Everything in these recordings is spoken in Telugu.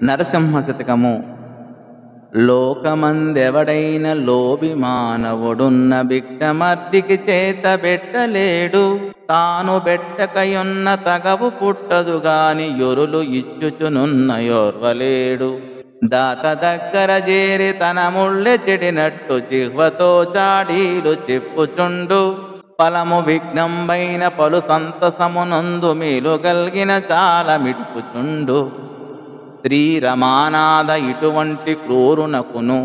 నరసింహ శతకము. లోకమందెవడైన లోబి మానవుడున్న భిక్షమర్దికి చేత బెట్టలేడు. తాను బెట్టకయున్న తగవు పుట్టదు గాని యొరులు ఇచ్చుచునున్న యోర్వలేడు. దాత దగ్గర చేరి తన ముళ్ళె చెడినట్టు జిహ్వతో చాడీలు చెప్పుచుండు. ఫలము విఘ్నంబైన పలు సంతసమునందు మేలు గల్గిన చాలా మిడుపుచుండు. శ్రీరమానాథ ఇటువంటి క్రూరునకును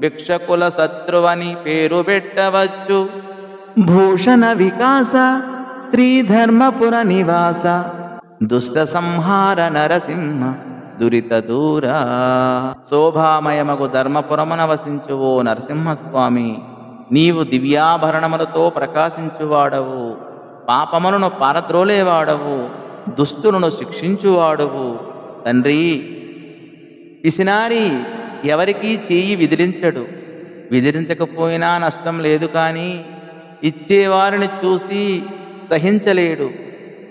భిక్షకుల శత్రువని పేరు పెట్టవచ్చు. భూషణ వికాస శ్రీధర్మపుర నివాస దుష్ట సంహార నరసింహ దురిత దూరా. శోభామయమగు ధర్మపురమున వసించువో నరసింహస్వామి, నీవు దివ్యాభరణములతో ప్రకాశించువాడవు, పాపములను పారద్రోలేవాడవు, దుష్టులను శిక్షించువాడవు. తండ్రి, పిసినారి ఎవరికీ చేయి విదిలించడు, విదిలించకపోయినా నష్టం లేదు, కానీ ఇచ్చేవారిని చూసి సహించలేడు.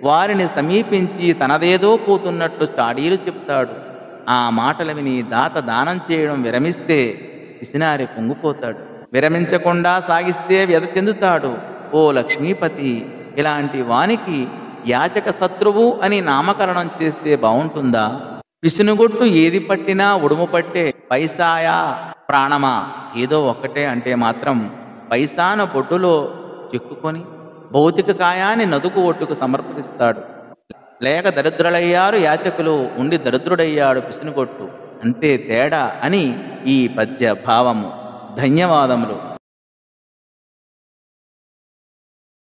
వారిని సమీపించి తనదేదో పోతున్నట్టు చాడీలు చెప్తాడు. ఆ మాటలు విని దాత దానం చేయడం విరమిస్తే పిసినారి పొంగిపోతాడు, విరమించకుండా సాగిస్తే వ్యధ చెందుతాడు. ఓ లక్ష్మీపతి, ఇలాంటి వానికి యాచక శత్రువు అని నామకరణం చేస్తే బాగుంటుందా? పిసినుగొట్టు ఏది పట్టినా ఉడుము పట్టే పైసాయా ప్రాణమా ఏదో ఒక్కటే అంటే మాత్రం పైసాను బొడ్డులో చెక్కుకొని భౌతిక కాయాన్ని నదుకు ఒట్టుకు సమర్పిస్తాడు. లేక దరిద్రులయ్యారు యాచకులు, ఉండి దరిద్రుడయ్యాడు పిసినుగొట్టు, అంతే తేడా అని ఈ పద్య భావము. ధన్యవాదములు.